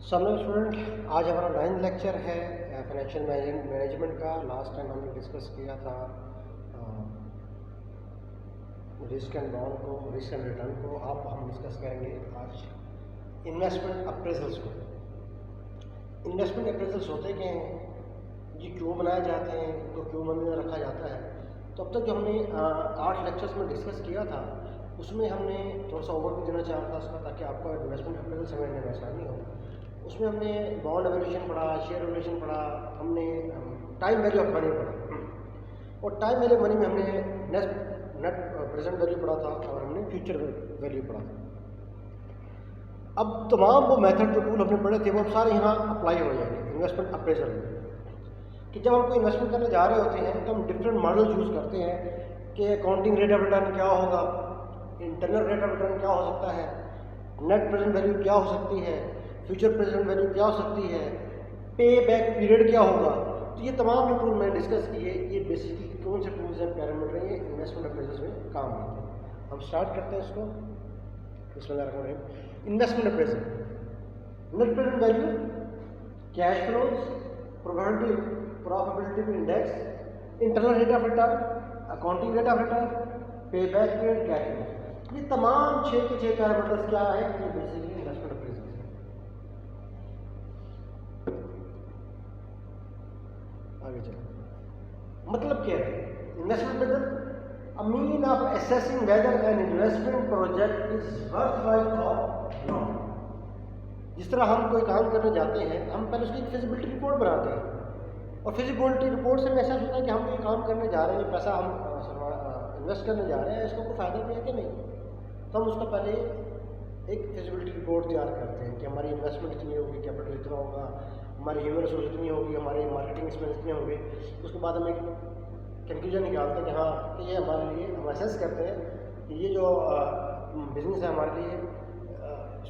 Sir student, आज हमारा 9th lecture है फाइनेंशियल मैनेजमेंट का। लास्ट टाइम हमने डिस्कस किया था रिस्क एंड बॉन्ड को, रिस्क एंड रिटर्न को। अब हम डिस्कस करेंगे आज इन्वेस्टमेंट अप्रेजल्स को। इन्वेस्टमेंट अप्रेजल्स होते क्या हैं, ये क्यों बनाए जाते हैं, इनको क्यों मन में रखा जाता है। तो अब तक जो हमने 8 लेक्चर्स में डिस्कस किया था उसमें हमने थोड़ा सा ओवरव्यू देना चाहा था उसका, ताकि आपको इन्वेस्टमेंट अप्रेजल समझने में आसानी हो। उसमें हमने बॉन्ड वैल्यूएशन पढ़ा, शेयर वैल्यूएशन पढ़ा, हमने टाइम वैल्यू ऑफ मनी पढ़ा, और टाइम वैल्यू मनी में हमने नेट प्रेजेंट वैल्यू पढ़ा था और हमने फ्यूचर वैल्यू पढ़ा था। अब तमाम वो मेथड जो टूल हमने पढ़े थे वो अब सारे यहाँ अप्लाई हो जाएंगे इन्वेस्टमेंट अप्रेजल में। कि जब हम कोई इन्वेस्टमेंट करने जा रहे होते हैं तो हम डिफरेंट मॉडल यूज़ करते हैं कि अकाउंटिंग रेट ऑफ रिटर्न क्या होगा, इंटरनल रेट ऑफ रिटर्न क्या हो सकता है, नेट प्रेजेंट वैल्यू क्या हो सकती है, फ्यूचर प्रेजेंट वैल्यू क्या हो सकती है, पे बैक पीरियड क्या होगा। तो ये तमाम जो टूल मैंने डिस्कस किए, ये बेसिकली कौन से टूल्स हैं, पैरामीटर हैं, ये इन्वेस्टमेंट अप्रेजल्स में काम आते हैं। हम स्टार्ट करते हैं इसको। Investment appraisal, net present value, cash flows, profitability index, internal rate of return, accounting rate of return, पे बैक पीरियड, कैश फ्लो। ये तमाम 6 के 6 पैरामीटर्स क्या है, ये बेसिकली इन्वेस्टमेंट अप्रेजल है। आगे चलो, मतलब क्या है investment appraisal? A mean of assessing whether an investment project is worthwhile or not. जिस तरह हम कोई काम करने जाते हैं, हम पहले उसकी फिजिबिलिटी रिपोर्ट बनाते हैं, और फिजिबिलिटी रिपोर्ट से मैसेज होता है कि हम ये काम करने जा रहे हैं, पैसा हम इन्वेस्ट करने जा रहे हैं, इसको कोई फ़ायदा भी है कि नहीं। तो हम उसका पहले एक फिजिबिलिटी रिपोर्ट तैयार करते हैं कि हमारी इन्वेस्टमेंट इतनी होगी, कैपिटल इतना होगा, हमारी ह्यूमन रिसोर्स इतनी होगी, हमारे मार्केटिंग एक्सपेंस इतने होंगे। उसके बाद हम एक कंक्लूजन निकालते हैं कि हाँ, कि ये हमारे लिए, हम असेस करते हैं कि ये जो बिज़नेस है हमारे लिए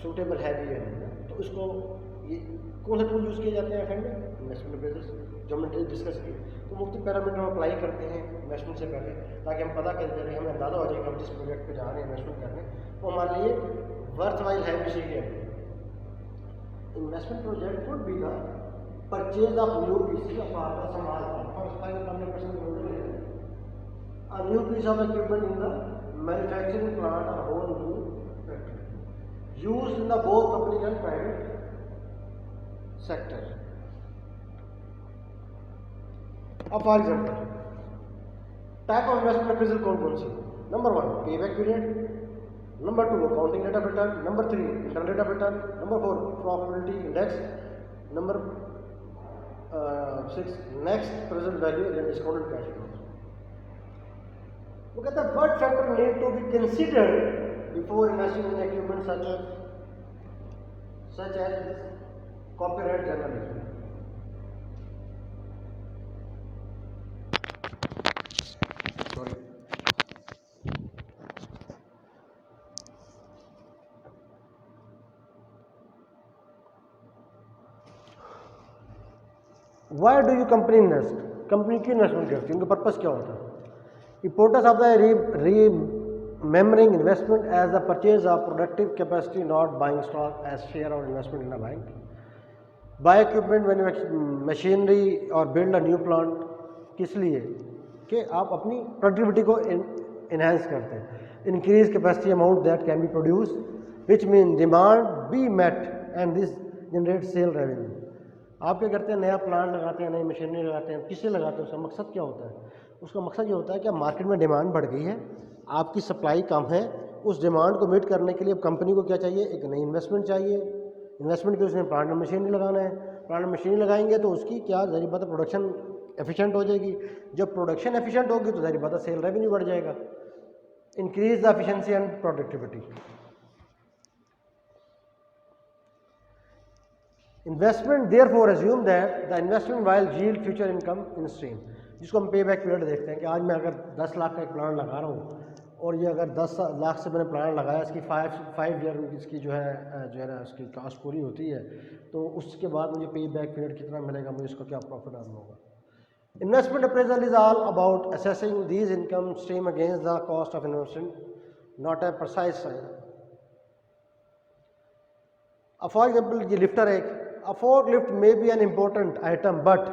सूटेबल है भी है। तो इसको ये कौन सा टूल यूज़ किए जाते हैं फंड में? इन्वेस्टमेंट अप्रेजल्स, जो हमने डिस्कस किए। तो मुख्तलिफ पैरामीटर हम अप्लाई करते हैं इन्वेस्टमेंट से पहले, ताकि हम पता कर जाए, हमें अंदाज़ा हो जाए कि हम जिस प्रोजेक्ट पे जा रहे हैं इन्वेस्टमेंट करने, वो हमारे लिए वर्थवाइल है भी सही है। Investment project would be the purchase of new piece of a new piece of equipment in the manufacturing plant or whole new factory used in the both public and private sector. अब for example type of investment appraisal कौन कौन सी? Number 1 पे back period, number 2 accounting rate of return, number 3 internal rate of return, number 4 profitability index, number 6 next present value and discounted cash flow. Look at the what factor need to be considered before investing in equipment such as copyright journalism. Sorry. Why do you company invest? Company क्यों investment करती है, उनका purpose क्या होता है? Importance of the remembering investment as the purchase of productive capacity, not buying stock as share or investment in a bank. Buy equipment when machinery or build a new plant. किस लिए? कि आप अपनी productivity को enhance करते हैं। Increase capacity amount that can be produced, which mean demand be met and this generate sale revenue. आप क्या करते हैं, नया प्लांट लगाते हैं, नई मशीनरी लगाते हैं, किससे लगाते हैं, उसका मकसद क्या होता है? उसका मकसद ये होता है कि मार्केट में डिमांड बढ़ गई है, आपकी सप्लाई कम है, उस डिमांड को मीट करने के लिए अब कंपनी को क्या चाहिए, एक नई इन्वेस्टमेंट चाहिए। इन्वेस्टमेंट के उसमें प्लांट में मशीनरी लगाना है, प्लांट में मशीनरी लगाएंगे तो उसकी क्या ज़ाहिर बात है प्रोडक्शन एफिशिएंट हो जाएगी। जब प्रोडक्शन एफिशिएंट होगी तो ज़ाहिर बात है सेल रेवेन्यू बढ़ जाएगा। Increase the efficiency and productivity. Investment therefore assume that the investment will yield future income in stream, जिसको हम पे बैक पीरियड देखते हैं कि आज मैं अगर 10 लाख का एक प्लान लगा रहा हूँ और ये अगर 10 लाख से मैंने प्लान लगाया, इसकी 5 ईयर इसकी जो है ना उसकी कास्ट पूरी होती है, तो उसके बाद मुझे पे बैक पीरियड कितना मिलेगा, मुझे इसका क्या प्रॉफिट अर्न होगा। Investment appraisal is all about assessing these income stream against the cost of investment, not a precise sign. अब फॉर एग्जाम्पल ये लिफ्टर है, a forklift may be an important item, but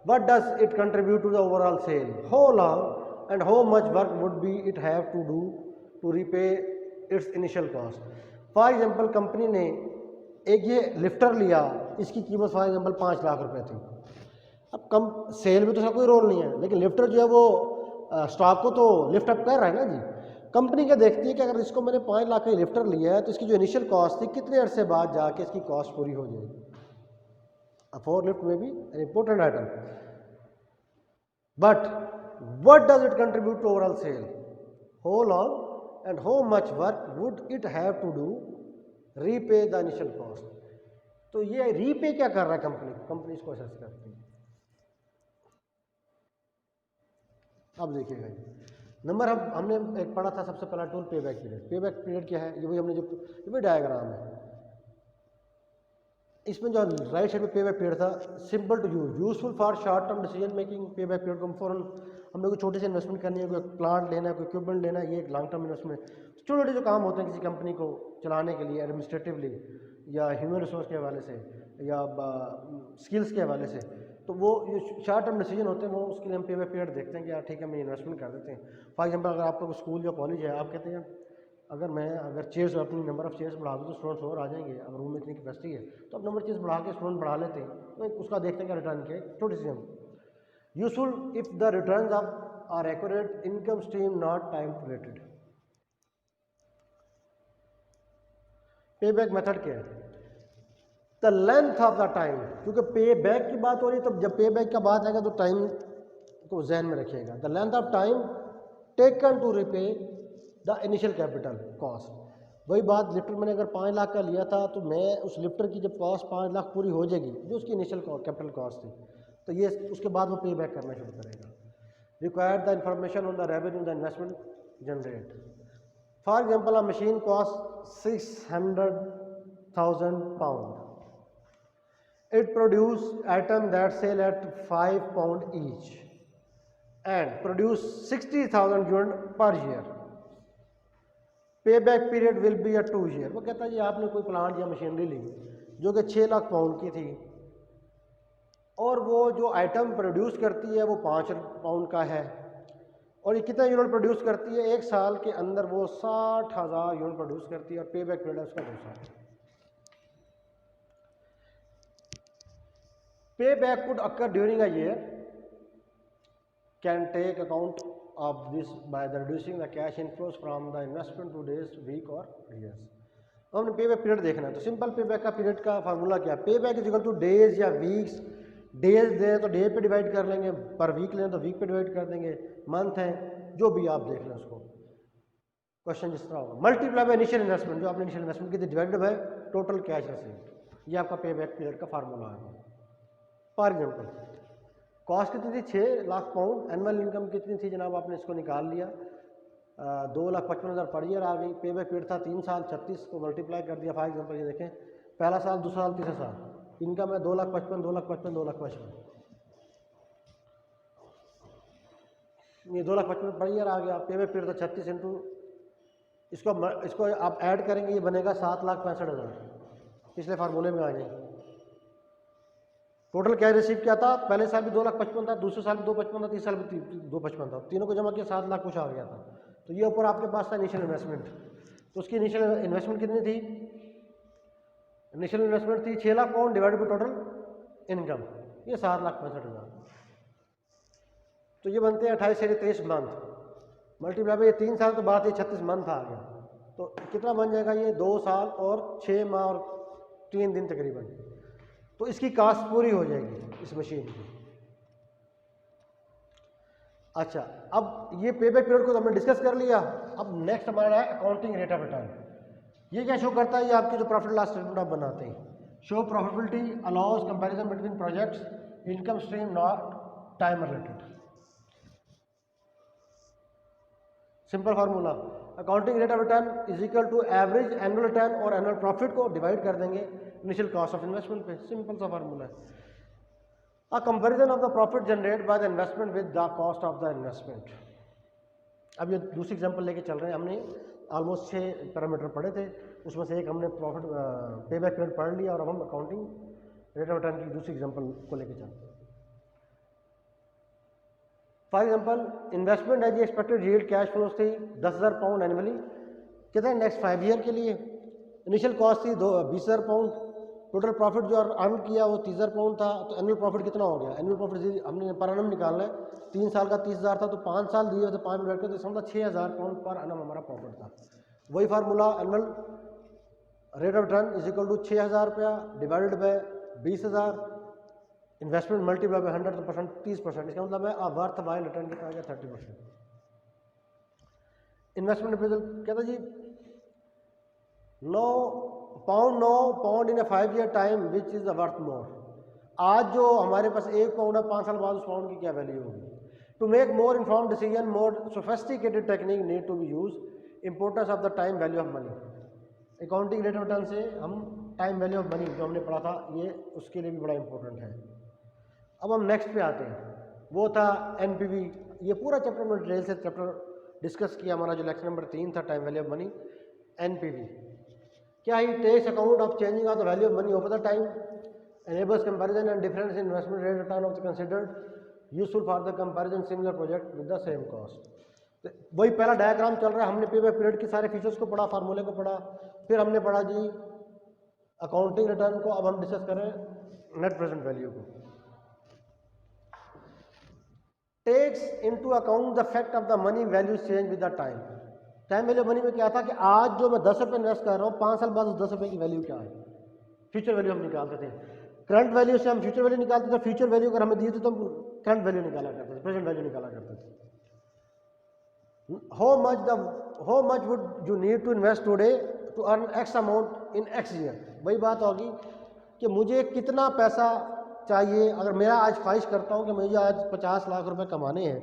what does it contribute to the overall sale? How long and how much work would be it have to do to repay its initial cost? For example company ने एक ये lifter लिया, इसकी कीमत for example 5 lakh रुपए थी। अब कम cell में तो उसका कोई रोल नहीं है, लेकिन लिफ्टर जो है वो स्टॉक को तो लिफ्ट अप कर रहा है ना जी। कंपनी क्या देखती है कि अगर इसको मैंने 5 लाख का लिफ्टर लिया है तो इसकी जो इनिशियल कॉस्ट थी कितने अरसे बाद जाके इसकी कॉस्ट पूरी हो जाएगी। A forklift may be an important item, but what does it contribute to overall sale? How long and how much work would it have to do repay the initial cost? तो ये repay क्या कर रहा है company इसको assess करती है। अब देखिएगा नंबर हमने एक पढ़ा था सबसे पहला टूल पे बैक पीरियड। पे बैक पीरियड क्या है, ये वही हमने जो ये भी डायग्राम है, इसमें जो राइट साइड में पे बैक पीरियड था, simple to use, useful for short term decision making. Payback period को फॉरन हमने कोई छोटी सी इन्वेस्टमेंट करनी है, कोई प्लांट लेना है, कोई इक्विपमेंट लेना है, ये एक लॉन्ग टर्म इन्वेस्टमेंट। छोटे छोटे जो काम होते हैं किसी कंपनी को चलाने के लिए एडमिनिस्ट्रेटिवली या ह्यूमन रिसोर्स के हवाले से या स्किल्स के हवाले से, तो वो जो शॉर्ट टर्म डिसीजन होते हैं वो उसके लिए हम पे बैक पीरियड देखते हैं कि यार ठीक है, हम इन्वेस्टमेंट कर देते हैं। फॉर एग्जाम्पल अगर आपका स्कूल या कॉलेज है, आप कहते हैं अगर चेयर्स अपनी नंबर ऑफ चेयर्स बढ़ा दूँ तो स्टूडेंट्स और आ जाएंगे, अगर रूम में इतनी कैपेसिटी है तो अब नंबर चेयर्स बढ़ा के स्टूडेंट बढ़ा लेते हैं, तो उसका देखते हैं क्या रिटर्न के छोटी सी हम useful if the return are accurate, income stream not time related. Payback method क्या है, the length of the time, क्योंकि पे बैक की बात हो रही है, तो जब पे बैक का बात आएगा तो टाइम को जहन में रखिएगा। The length of time taken to repay the initial capital cost. वही बात, लिफ्टर मैंने अगर 5 लाख का लिया था तो मैं उस लिफ्टर की जब कॉस्ट 5 लाख पूरी हो जाएगी जो उसकी इनिशियल कैपिटल कॉस्ट थी, तो ये उसके बाद वो पे बैक करना शुरू करेगा। Require the information on the revenue the investment generate. For example a machine cost 600,000 pound. It produce item that sell at 5 pound each and produce 60,000 unit per year. Payback period will be a 2 year. वो कहता है जी आपने कोई plant या machinery ली जो कि 6 lakh pound की थी और वो जो आइटम प्रोड्यूस करती है वो 5 पाउंड का है, और ये कितना यूनिट प्रोड्यूस करती है, 1 साल के अंदर वो 60,000 यूनिट प्रोड्यूस करती है और पे बैक पीरियड है उसका 2 साल। Payback could occur during a year, can take account of this by the reducing the cash inflows from the investment to days, week और years। हमने पे बैक पीरियड देखना है, तो सिंपल पे बैक का पीरियड का फार्मूला क्या है, पे back is equal two days या वीक्स। डेज दें तो डे पे डिवाइड कर लेंगे, पर वीक लें तो वीक पे डिवाइड कर देंगे, मंथ है जो भी आप देख लें उसको, क्वेश्चन जिस तरह होगा। मल्टीप्लाई बाय इनिशियल इन्वेस्टमेंट, जो आपने इनिशियल इन्वेस्टमेंट की थी, divided by total cash received, ये आपका पे बैक पीरियड का फार्मूला है। फॉर एग्जाम्पल कॉस्ट कितनी थी, 6 लाख पाउंड, एनुअल इनकम कितनी थी जनाब, आपने इसको निकाल लिया, 2,55,000 पर ईयर आ गई। पे बैक पीरियड था 3 साल, 36 को मल्टीप्लाई कर दिया। फॉर एग्जाम्पल ये देखें, पहला साल, दूसरा साल, तीसरा साल, इनकम है 2,55,000, 2,55,000, 2,55,000, ये 2,55,000 पर ईयर आ गया। पे बैक पीरियड था 36 इंटू इसको आप ऐड करेंगे, ये बनेगा 7,65,000, पिछले फार्मूले में आ जाएंगे। टोटल कैश रिसीव क्या था, पहले साल भी 2,55,000 था, दूसरे साल भी 2,55,000 था, तीसरे साल भी 2,55,000 था, तीनों को जमा किया 7 लाख कुछ आ गया था। तो ये ऊपर आपके पास था इनिशियल इन्वेस्टमेंट, तो उसकी इनिशियल इन्वेस्टमेंट कितनी थी, इनिशियल इन्वेस्टमेंट थी 6 lakh pound divided by total income, ये 7,65,000, तो ये बनते हैं 28 से 23 मंथ, मल्टीप्लाई बाय 3 साल तो बात है 36 मंथ आ गया, तो कितना बन जाएगा ये 2 साल और 6 माह और 3 दिन तकरीबन, तो इसकी कास्ट पूरी हो जाएगी इस मशीन की। अच्छा, अब ये पे बैक पीरियड को तो हमने डिस्कस कर लिया। अब नेक्स्ट हमारा है अकाउंटिंग रेट ऑफ रिटर्न। ये क्या शो करता है, ये आपके जो प्रॉफिट लॉस स्टेटमेंट आप बनाते हैं, show profitability, allows comparison between projects, income stream not time related. Simple formula, accounting rate of return is equal to average annual return और एनुअल प्रॉफिट को डिवाइड कर देंगे इनिशियल कॉस्ट ऑफ इन्वेस्टमेंट पे, simple सा formula है। A comparison of the profit generate by the investment with the cost of the investment. अब ये दूसरी एग्जांपल लेके चल रहे हैं, हमने ऑलमोस्ट 6 पैरामीटर पढ़े थे, उसमें से एक हमने प्रॉफिट पे बैक पीरियड पढ़ लिया और अब हम अकाउंटिंग रेट ऑफ रिटर्न की दूसरी एग्जांपल को लेकर चलते हैं। फॉर एग्जांपल इन्वेस्टमेंट है जी, एक्सपेक्टेड यील्ड कैश फ्लोज थी 10,000 पाउंड एनुअली, कितने नेक्स्ट 5 ईयर के लिए। इनिशियल कॉस्ट थी 20,000 पाउंड, टोटल प्रॉफिट जो अर्न किया वो 30,000 पाउंड था, तो एनुअल प्रॉफिट कितना हो गया। एनुअल प्रॉफिट हमने पर एनम निकालना है, 3 साल का 30,000 था, तो 5 साल दिए तो 5 में बैठ के तो समझा 6,000 पाउंड पर एनम हमारा प्रॉफिट था। वही formula, annual rate of return is equal to 6,000 रुपया divided by 20,000, investment multiply by 100%, 30%, इसका मतलब है वर्थ वाइल रिटर्न कितना आ गया 30%। इन्वेस्टमेंट अप्रेजल कहता जी 9 pound in A 5 year time which is worth more. आज जो हमारे पास 1 पाउंड है, 5 साल बाद उस पाउंड की क्या वैल्यू होगी। To make more inform decision more sophisticated technique need to be use, importance of the time value of money. Accounting rate of return से हम टाइम वैल्यू ऑफ मनी जो हमने पढ़ा था ये उसके लिए भी बड़ा इंपॉर्टेंट है। अब हम नेक्स्ट पे आते हैं, वो था एनपीवी। ये पूरा चैप्टर में डिटेल से चैप्टर डिस्कस किया, हमारा जो लेक्चर नंबर 3 था time value of money. NPV क्या ही takes account of changing of the value of money over the time, enables comparison and difference in investment rate return of the considered useful for the comparison similar project with the same cost। तो वही पहला diagram चल रहा है, हमने पे back period के सारे फीचर्स को पढ़ा, फार्मूले को पढ़ा, फिर हमने पढ़ा जी अकाउंटिंग रिटर्न को। अब हम डिस्कस करें नेट प्रेजेंट वैल्यू को। Takes into account the fact of the money value change with the time. Time value money में क्या था कि आज जो मैं 10 रुपये इन्वेस्ट कर रहा हूँ, 5 साल बाद उस 10 रुपये की वैल्यू क्या है, फ्यूचर वैल्यू हम निकालते थे। करंट वैल्यू से हम फ्यूचर वैल्यू निकालते थे, फ्यूचर वैल्यू अगर हमें दी थी तो हम करंट वैल्यू निकाला करते थे, प्रेजेंट वैल्यू निकाला करते थे। How much would you need to invest today to earn x amount in x year. वही बात होगी कि मुझे कितना पैसा चाहिए। अगर मेरा आज ख्वाहिश करता हूँ कि मुझे आज 50 लाख रुपए कमाने हैं,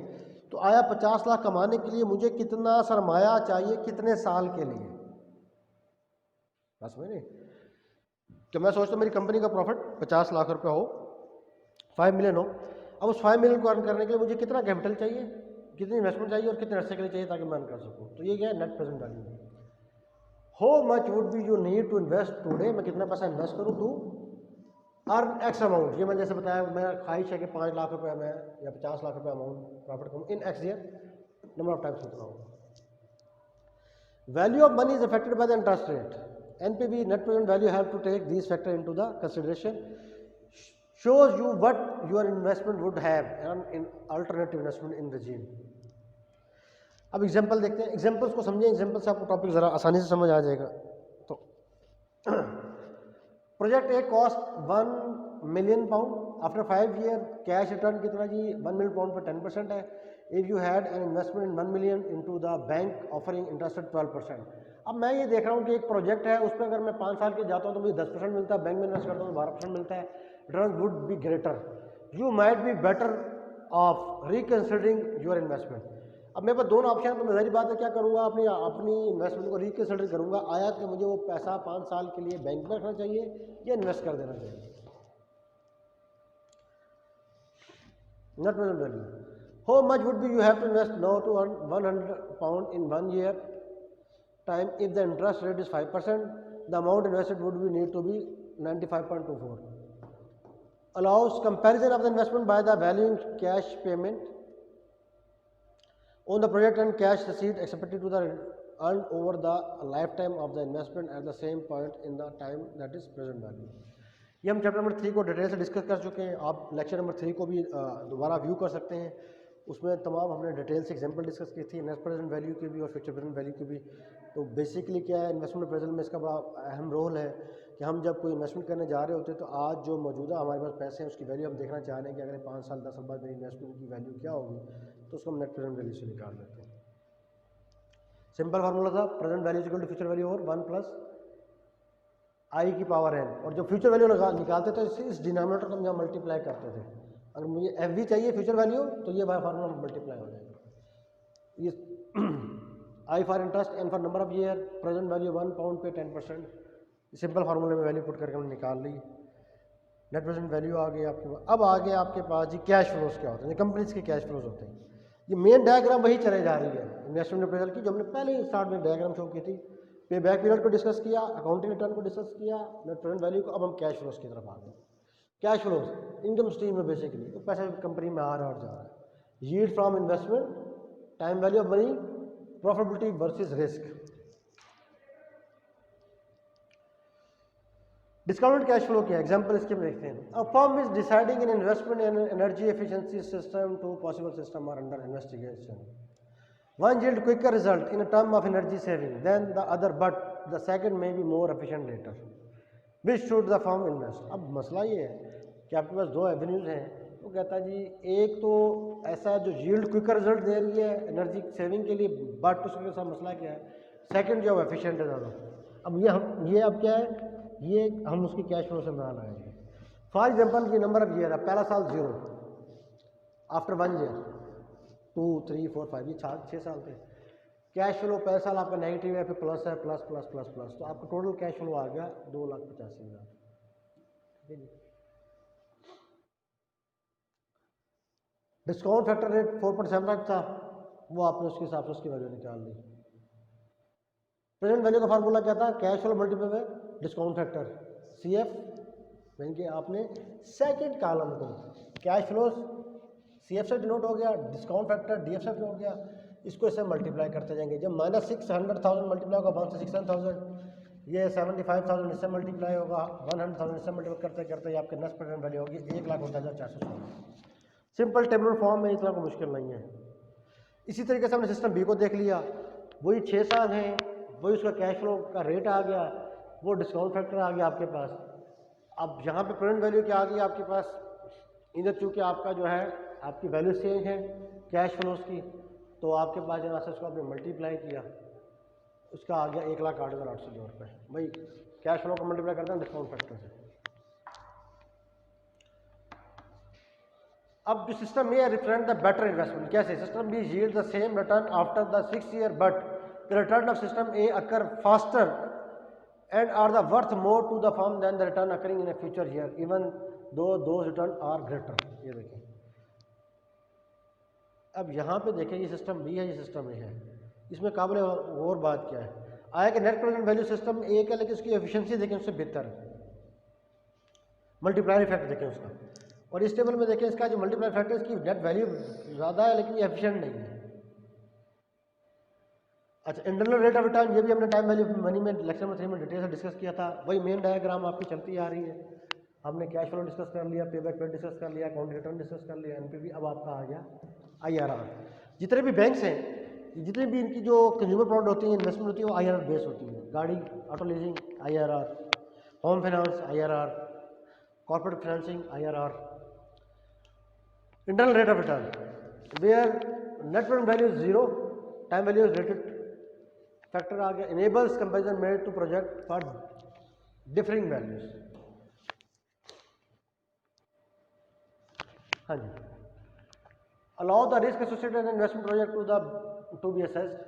तो आया 50 लाख कमाने के लिए मुझे कितना सरमाया चाहिए, कितने साल के लिए। बस मैंने कि मैं सोचता हूँ मेरी कंपनी का प्रॉफिट 50 लाख रुपए हो, 5 मिलियन हो। अब उस 5 मिलियन को अर्न करने के लिए मुझे कितना कैपिटल चाहिए, कितनी इन्वेस्टमेंट चाहिए और कितने अरसे के लिए चाहिए ताकि मैं अर्न कर सकूँ। तो ये क्या है, net present value. How much would be you need to invest today, मैं कितना पैसा इन्वेस्ट करूँ टू अर्न एक्स अमाउंट। ये मैंने जैसे बताया, मेरा ख्वाहिश है कि 5 लाख रुपये में या 50 लाख रुपये अमाउंट प्रॉफिट करूँ in x year, number of times कितना होगा। Value of money is affected by the interest rate. NPV, net present value, have to take these factors into the consideration. Shows you what your investment would have and in alternative investment in regime. अब example देखते हैं, examples को समझें, example से आपको topic ज़रा आसानी से समझ आ जाएगा। तो project A cost 1 million pound, after 5 year cash return कितना जी 1 मिलियन पाउंड पर 10% है। If you had an investment in 1 million into the bank offering interest eight 12%। अब मैं ये देख रहा हूँ कि एक प्रोजेक्ट है, उस पर अगर मैं 5 साल के जाता हूँ तो मुझे 10% मिलता है, बैंक में इन्वेस्ट करता हूँ तो 12% मिलता है, return would be greater. You might be better off reconsidering your investment. अब मेरे पास दोनों ऑप्शन है, तो मैं सारी बात है क्या करूँगा, अपनी इन्वेस्टमेंट को रिकन्सिडर करूँगा। आया कि मुझे वो पैसा 5 साल के लिए बैंक में रखना चाहिए या इन्वेस्ट कर देना चाहिए। Net present value, how much would be you have to invest now to earn 100 pound in 1 year time. If the interest rate is 5%, the amount invested would be need to be 95.24. Allows comparison of the investment by the valuing cash payment on the project and cash receipt expected to the earned over the lifetime of the investment at the same point in the time that is present value. ये हम chapter number 3 को detail से discuss कर चुके हैं। आप lecture number 3 को भी दोबारा व्यू कर सकते हैं, उसमें तमाम हमने डिटेल से एग्जांपल डिस्कस की थी, नेट प्रेजेंट वैल्यू की भी और फ्यूचर प्रेजेंट वैल्यू की भी। तो बेसिकली क्या है, इन्वेस्टमेंट अप्रेजल में इसका बड़ा अहम रोल है कि हम जब कोई इन्वेस्टमेंट करने जा रहे होते हैं तो आज जो मौजूदा हमारे पास पैसे हैं उसकी वैल्यू हम देखना चाह रहे हैं कि अगले 5 साल 10 साल बाद मेरी इन्वेस्टमेंट की वैल्यू क्या होगी, तो उसको हम नेट प्रेजेंट वैल्यू से निकाल लेते हैं। सिंपल फार्मूला था, present value equal to future value और 1 प्लस आई की पावर n। और जो फ्यूचर वैल्यू निकालते थे इस डिनोमिनेटर को हम यहाँ मल्टीप्लाई करते थे। अगर मुझे एफ वी चाहिए फ्यूचर वैल्यू तो ये फार्मूला मल्टीप्लाई हो जाएगा। ये I for interest, N for number of year, present value 1 pound पे 10%। सिंपल फार्मूले में वैल्यू पुट करके हमने निकाल ली। नेट प्रेजेंट वैल्यू आ गई आपके पास। अब आगे आपके पास जी कैश फ्लोज क्या होते हैं, कंपनीज के कैश फ्लोज होते हैं। ये मेन डायग्राम वही चले जा रही है इन्वेस्टमेंट अप्रेजल की, जो हमने पहले ही स्टार्ट में डायग्राम शो की थी। पे बैक पीरियड को डिस्कस किया, अकाउंटिंग रिटर्न को डिस्कस किया, नेट प्रेजेंट वैल्यू को। अब हम कैश फ्लोज की तरफ आ गए। कैश फ्लोज इनकम स्ट्रीम में बेसिकली तो पैसा कंपनी में आ रहा है और जा रहा है। Yield from investment, time value of money, profitability versus risk. Discounted cash flow क्या एग्जांपल इसके में देखते हैं। A firm is deciding in investment in energy efficiency system, two possible system are under investigation. One yield quicker result in a term of energy saving than the other, but the second may be more efficient later. Which should the firm invest? अब मसला ये है कि आपके पास दो avenues हैं। वो कहता है जी एक तो ऐसा जो yield quicker result दे रही है एनर्जी सेविंग के लिए, बट उसके साथ मसला क्या है, सेकंड जो है एफिशिएंट है ज़्यादा। अब ये अब क्या है, ये हम उसकी कैश फ्लो से बना लाएंगे। फॉर एग्जाम्पल की नंबर ऑफ ईयर है, पहला साल 0, आफ्टर 1 ईयर 2 3 4 5, ये 6 साल थे। कैश फ्लो पहले साल आपका नेगेटिव है, फिर प्लस है, प्लस प्लस प्लस प्लस, तो आपका टोटल कैश फ्लो आ गया 2,85,000। ठीक है जी। डिस्काउंट फैक्टर रेट 4.75 था, वो आपने उसके हिसाब से उसकी वैल्यू निकाल ली। प्रेजेंट वैल्यू का फार्मूला क्या था, cash flow multiply by discount factor, CF, यानी कि आपने सेकंड कॉलम को कैश फ्लो CF से डिनोट हो गया, डिस्काउंट फैक्टर DF से डिनोट हो गया, इसको इससे मल्टीप्लाई करते जाएंगे। जब -600,000 मल्टीप्लाई होगा 1 से 600,000, ये 75,000 इससे मल्टीप्लाई होगा, 100,000 इससे मल्टीप्लाई करते करते आपके नेक्स्ट प्रेजेंट वैल्यू होगी 1,48,416। सिंपल टेबल फॉर्म में, इतना कोई मुश्किल नहीं है। इसी तरीके से हमने सिस्टम B को देख लिया, वही 6 साल हैं, वही उसका कैश फ्लो का रेट आ गया, वो डिस्काउंट फैक्टर आ गया आपके पास। अब यहाँ पे प्रेजेंट वैल्यू क्या आ गई आपके पास, इधर चूँकि आपका जो है आपकी वैल्यू चेंज है कैश फ्लोज की, तो आपके पास यहाँ से उसको आपने मल्टीप्लाई किया, उसका आ गया 1,08,802 रुपये। भाई कैश फ्लो को मल्टीप्लाई करते हैं डिस्काउंट फैक्टर से। अब जो system A represent the better investment, कैसे system B yield the same return after the 6 year, but the return of system A occur faster and are the worth more to the firm than the return occurring in a future year even though those return are greater. ये देखें, अब यहाँ पे देखें ये system B है, ये system ए है, इसमें काबिल और बात क्या है, आया कि नेट प्रेजेंट वैल्यू सिस्टम ए का, लेकिन उसकी एफिशिएंसी देखें उससे बेहतर है, मल्टीप्लायर इफेक्ट देखें उसका, और इस टेबल में देखें इसका जो मल्टीप्लायर फैक्टर इसकी नेट वैल्यू ज़्यादा है लेकिन ये एफिशिएंट नहीं है। अच्छा, इंटरनल रेट ऑफ रिटर्न, ये भी हमने टाइम वैल्यू मनी में लेक्चर में 3 में डिटेल से डिस्कस किया था। वही मेन डायग्राम आपकी चलती आ रही है। हमने कैश फ्लो डिस्कस कर लिया, पे बैक पीरियड डिस्कस कर लिया, अकाउंट रिटर्न डिस्कस कर लिया, एनपीवी, अब आपका आ गया IRR। जितने भी बैंक्स हैं, जितने भी इनकी जो कंज्यूमर प्रोडक्ट होती है, इन्वेस्टमेंट होती है, वो IRR बेस होती है। गाड़ी, auto leasing IRR, home finance IRR, corporate financing IRR। Internal rate of return where net present value is 0, time value is rated factor आ गया, enables comparison made to project for differing values. हाँ जी, allow the risk associated in investment project to be assessed.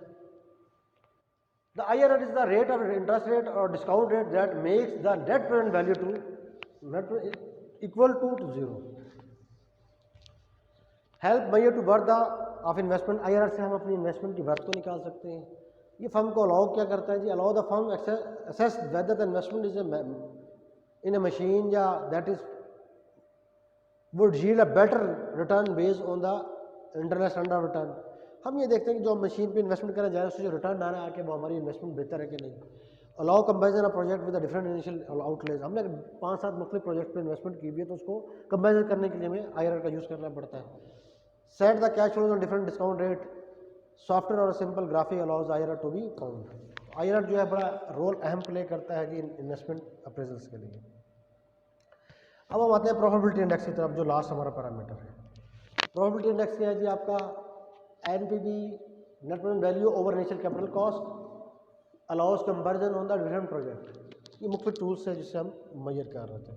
The IRR is the rate of interest rate or discount rate that makes the net present value to equal to 0. Help measure to worth of investment. IRR से हम अपनी investment की worth को निकाल सकते हैं। ये firm को अलाउ क्या करता है जी, allow the firm assess whether the investment is in a machine या that is would yield a better return based on the internal standard of return। हम ये देखते हैं कि जो मशीन पे इन्वेस्टमेंट करने जा रहे हैं उससे जो रिटर्न आ रहा है आके वो हमारी इन्वेस्टमेंट बेहतर है कि नहीं। Allow comparison of project with different initial outlays, हमने 5-7 मुख्तलिफ प्रोजेक्ट पे इन्वेस्टमेंट की भी है तो उसको कंपेरिजन करने के लिए हमें IRR का यूज़ करना पड़ता है। Set the cash flows on different discount rate, software और simple graphic allows IRR to be found. IRR जो है बड़ा रोल अहम प्ले करता है जी इन्वेस्टमेंट अप्रेजल्स के लिए। अब हम आते हैं प्रॉफिटेबिलिटी इंडेक्स की तरफ, जो लास्ट हमारा पैरामीटर है। प्रॉफिटेबिलिटी इंडेक्स क्या है जी, आपका NPV, net present value over initial capital cost, allows comparison on the different project. ये मुख्य टूल्स है जिससे हम मेजर कर रहे थे।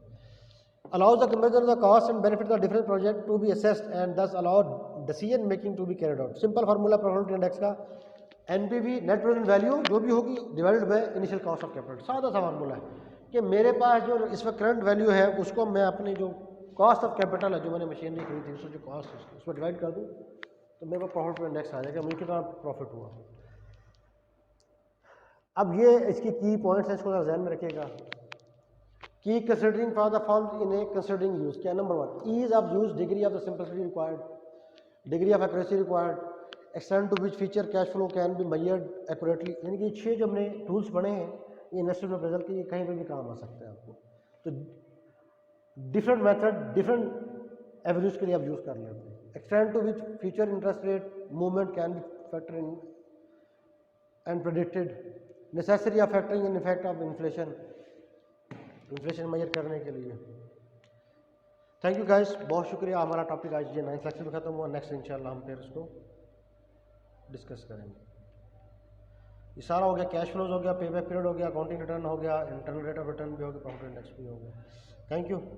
Allows the comparison of the cost and benefit of different project to be assessed and thus allowed decision making to be carried out. Simple formula profitability index का, NPV net present value जो भी होगी divided by initial cost of capital. सादा सा formula है कि मेरे पास जो इस वक्त करंट वैल्यू है उसको मैं अपनी जो कॉस्ट ऑफ कैपिटल है, जो मैंने मशीनरी खरीदी थी उसको जो कॉस्ट है उसको डिवाइड कर दूँ तो मेरे पास प्रॉफिट इंडेक्स आ जाएगा, मुझे कितना प्रॉफिट हुआ। अब ये इसकी की पॉइंट्स हैं, इसको ध्यान में रखिएगा। की considering for the forms in a considering use, क्या number 1 ease of use, degree of the simplicity required, degree of accuracy required, extend to which feature cash flow can be measured accurately. यानी कि 6 जो हमने tools पढ़े हैं ये investment appraisal के, ये कहीं पर भी काम आ सकते हैं आपको। तो डिफरेंट मेथड डिफरेंट एवरेज के लिए आप यूज़ कर लेते हैं। Extend to which future interest rate movement can be factor in and predicted, necessary of factoring in effect of inflation, inflation measure करने के लिए। थैंक यू गाइस, बहुत शुक्रिया। हमारा टॉपिक आज ये 9th लेक्चर में खत्म हुआ। नेक्स्ट इंशाल्लाह हम फिर उसको डिस्कस करेंगे। ये सारा हो गया, कैश फ्लोज हो गया, पे बैक पीरियड हो गया, अकाउंटिंग रिटर्न हो गया, इंटरनल रेट ऑफ रिटर्न भी हो गया, प्रॉफिट इंडेक्स भी हो गया। Thank you.